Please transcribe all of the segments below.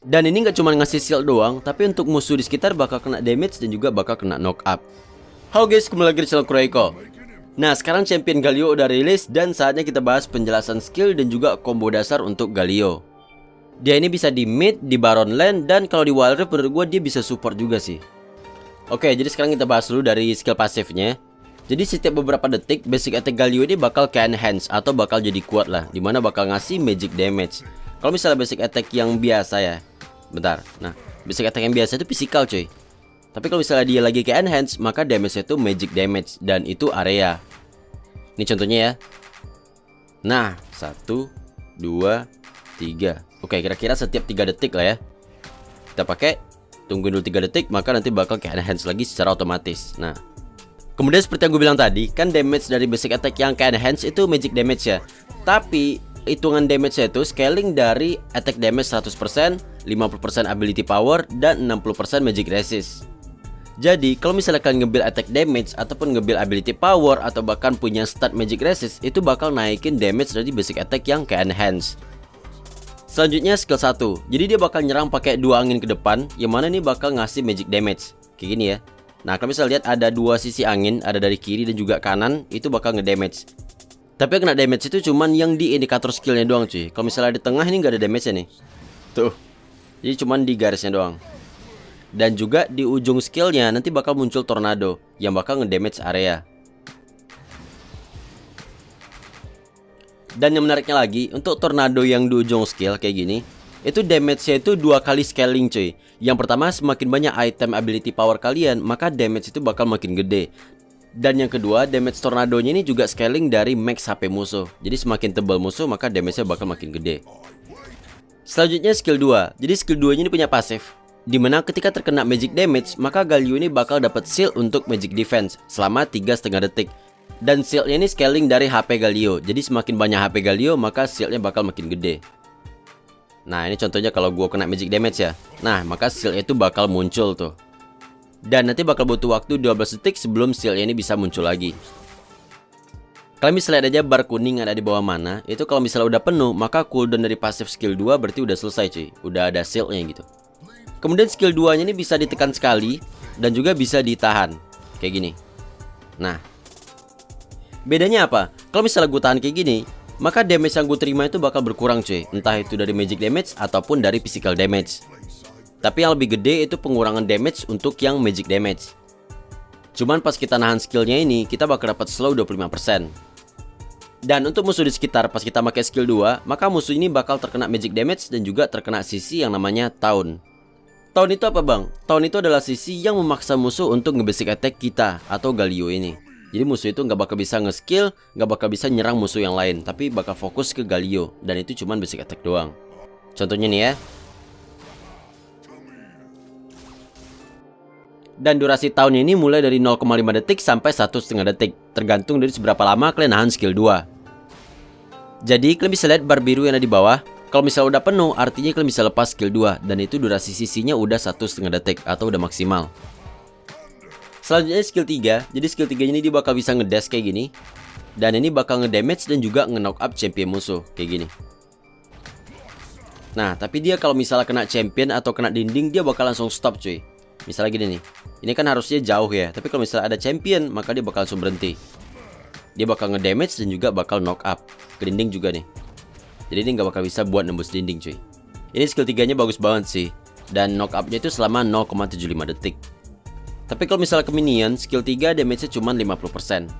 Dan ini nggak cuma ngasih shield doang, tapi untuk musuh di sekitar bakal kena damage dan juga bakal kena knock up. Halo guys, kembali lagi di channel Kurohiko. Nah, sekarang champion Galio udah rilis dan saatnya kita bahas penjelasan skill dan juga combo dasar untuk Galio. Dia ini bisa di mid, di Baron Lane, dan kalau di Wild Rift menurut gue dia bisa support juga sih. Oke, jadi sekarang kita bahas dulu dari skill pasifnya. Jadi setiap beberapa detik basic attack Galio ini bakal ke enhance atau bakal jadi kuat lah, dimana bakal ngasih magic damage. Kalau misalnya basic attack yang biasa ya, bentar, nah basic attack yang biasa itu physical cuy. Tapi kalau misalnya dia lagi ke enhance, maka damage-nya itu magic damage dan itu area. Ini contohnya ya. Nah, 1, 2, 3. Oke, kira-kira setiap 3 detik lah ya. Kita pakai, tungguin dulu 3 detik, maka nanti bakal ke enhance lagi secara otomatis. Nah, kemudian seperti yang gue bilang tadi, kan damage dari basic attack yang ke enhance itu magic damage ya. Tapi hitungan damage-nya itu scaling dari attack damage 100%, 50% ability power, dan 60% magic resist. Jadi kalau misalnya kalian nge-build attack damage ataupun nge-build ability power atau bahkan punya stat magic resist, itu bakal naikin damage dari basic attack yang ke enhance. Selanjutnya skill 1. Jadi dia bakal nyerang pakai 2 angin ke depan, yang mana ini bakal ngasih magic damage. Kayak gini ya. Nah, kalau misalnya lihat ada 2 sisi angin, ada dari kiri dan juga kanan, itu bakal nge-damage. Tapi yang kena damage itu cuman yang di indikator skillnya doang cuy. Kalau misalnya di tengah ini nggak ada damage-nya nih. Tuh. Jadi cuman di garisnya doang. Dan juga di ujung skillnya nanti bakal muncul tornado yang bakal ngedamage area. Dan yang menariknya lagi, untuk tornado yang di ujung skill kayak gini, itu damage-nya itu 2 kali scaling cuy. Yang pertama, semakin banyak item ability power kalian, maka damage itu bakal makin gede. Dan yang kedua, damage tornadonya ini juga scaling dari max HP musuh. Jadi semakin tebal musuh, maka damage-nya bakal makin gede. Selanjutnya skill 2. Jadi skill 2 ini punya pasif, dimana ketika terkena magic damage, maka Galio ini bakal dapat shield untuk magic defense selama 3,5 detik. Dan shieldnya ini scaling dari HP Galio. Jadi semakin banyak HP Galio, maka shieldnya bakal makin gede. Nah, ini contohnya kalau gua kena magic damage ya. Nah, maka shieldnya itu bakal muncul tuh. Dan nanti bakal butuh waktu 12 detik sebelum shieldnya ini bisa muncul lagi. Kalian bisa lihat aja bar kuning ada di bawah mana. Itu kalau misalnya udah penuh, maka cooldown dari pasif skill 2 berarti udah selesai cuy. Udah ada shieldnya gitu. Kemudian skill 2 nya ini bisa ditekan sekali dan juga bisa ditahan. Kayak gini. Nah, bedanya apa? Kalau misalnya gue tahan kayak gini, maka damage yang gue terima itu bakal berkurang cuy. Entah itu dari magic damage ataupun dari physical damage. Tapi yang lebih gede itu pengurangan damage untuk yang magic damage. Cuman pas kita nahan skillnya ini, kita bakal dapat slow 25%. Dan untuk musuh di sekitar pas kita pakai skill 2, maka musuh ini bakal terkena magic damage dan juga terkena sisi yang namanya taunt. Taunt itu apa bang? Taunt itu adalah sisi yang memaksa musuh untuk nge-basic attack kita atau Galio ini. Jadi musuh itu nggak bakal bisa nge-skill, nggak bakal bisa nyerang musuh yang lain, tapi bakal fokus ke Galio. Dan itu cuman basic attack doang. Contohnya nih ya. Dan durasi tahunnya ini mulai dari 0,5 detik sampai 1,5 detik, tergantung dari seberapa lama kalian nahan skill 2. Jadi kalian bisa lihat bar biru yang ada di bawah. Kalau misalnya udah penuh, artinya kalian bisa lepas skill 2. Dan itu durasi sisinya udah 1,5 detik atau udah maksimal. Selanjutnya skill 3. Jadi skill 3 ini dia bakal bisa ngedash kayak gini. Dan ini bakal ngedamage dan juga nge-knock up champion musuh kayak gini. Nah, tapi dia kalau misalnya kena champion atau kena dinding, dia bakal langsung stop cuy. Misalnya gini nih, ini kan harusnya jauh ya. Tapi kalau misalnya ada champion, maka dia bakal langsung berhenti. Dia bakal ngedamage dan juga bakal knock up ke dinding juga nih. Jadi ini nggak bakal bisa buat nembus dinding cuy. Ini skill 3 nya bagus banget sih. Dan knock up nya itu selama 0,75 detik. Tapi kalau misalnya ke minion, skill 3 damage nya cuma 50%.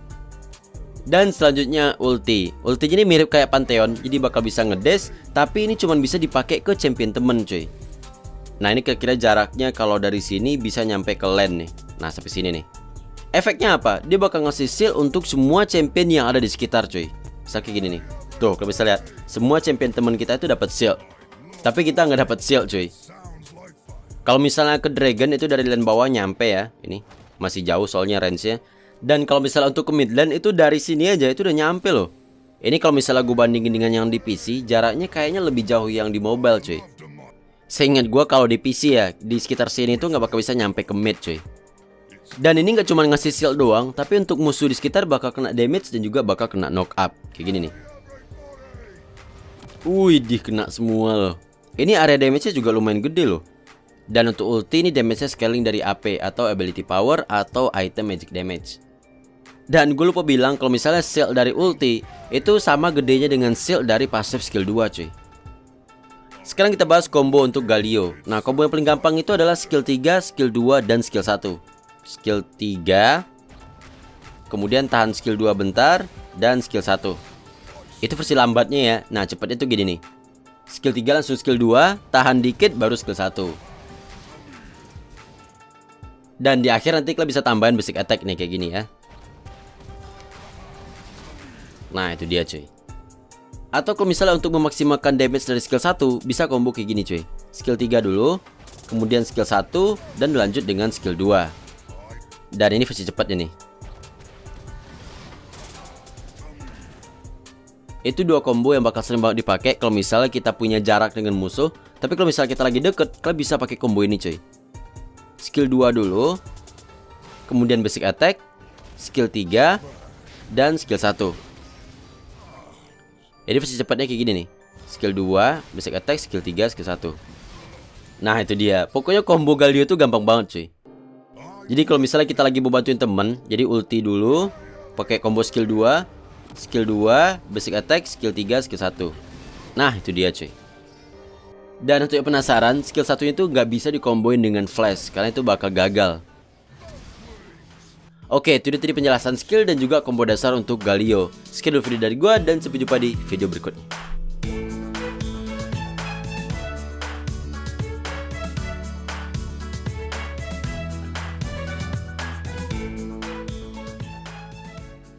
Dan selanjutnya ulti. Ultinya ini mirip kayak Pantheon, jadi bakal bisa ngedash. Tapi ini cuma bisa dipakai ke champion temen cuy. Nah, ini kira-kira jaraknya kalau dari sini bisa nyampe ke lane nih. Nah, sampai sini nih. Efeknya apa? Dia bakal ngasih shield untuk semua champion yang ada di sekitar cuy. Misal kayak gini nih. Tuh, kalau bisa lihat, semua champion teman kita itu dapat shield. Tapi kita nggak dapat shield cuy. Kalau misalnya ke dragon itu dari lane bawah nyampe ya. Ini masih jauh soalnya range-nya. Dan kalau misalnya untuk ke mid lane itu dari sini aja itu udah nyampe loh. Ini kalau misalnya gue bandingin dengan yang di PC, jaraknya kayaknya lebih jauh yang di mobile cuy. Seingat gue kalau di PC ya, di sekitar sini tuh nggak bakal bisa nyampe ke mid cuy. Dan ini nggak cuma ngasih shield doang, tapi untuk musuh di sekitar bakal kena damage dan juga bakal kena knock up. Kayak gini nih. Wih, kena semua loh. Ini area damage-nya juga lumayan gede loh. Dan untuk ulti ini damage-nya scaling dari AP atau ability power atau item magic damage. Dan gue lupa bilang kalau misalnya shield dari ulti itu sama gedenya dengan shield dari passive skill 2 cuy. Sekarang kita bahas combo untuk Galio. Nah, combo yang paling gampang itu adalah skill 3, skill 2, dan skill 1. Skill 3, kemudian tahan skill 2 bentar, dan skill 1. Itu versi lambatnya ya. Nah, cepatnya itu gini nih. Skill 3 langsung skill 2, tahan dikit baru skill 1. Dan di akhir nanti kalian bisa tambahin basic attack nih kayak gini ya. Nah, itu dia cuy. Atau kalau misalnya untuk memaksimalkan damage dari skill 1, bisa combo kayak gini cuy. Skill 3 dulu, kemudian skill 1, dan lanjut dengan skill 2. Dan ini versi cepatnya nih. Itu dua combo yang bakal sering banget dipakai kalau misalnya kita punya jarak dengan musuh. Tapi kalau misalnya kita lagi deket, kalian bisa pakai combo ini cuy. Skill 2 dulu, kemudian basic attack, skill 3, dan skill 1. Jadi versi cepatnya kayak gini nih. Skill 2, basic attack, skill 3, skill 1. Nah, itu dia. Pokoknya combo Galio tuh gampang banget cuy. Jadi kalau misalnya kita lagi mau bantuin temen, jadi ulti dulu, pakai combo skill 2, basic attack, skill 3, skill 1. Nah, itu dia cuy. Dan untuk yang penasaran, skill 1 itu nggak bisa dikomboin dengan flash, karena itu bakal gagal. Oke, itu dia tadi penjelasan skill dan juga combo dasar untuk Galio. Sekian dulu video dari gua dan sampai jumpa di video berikutnya.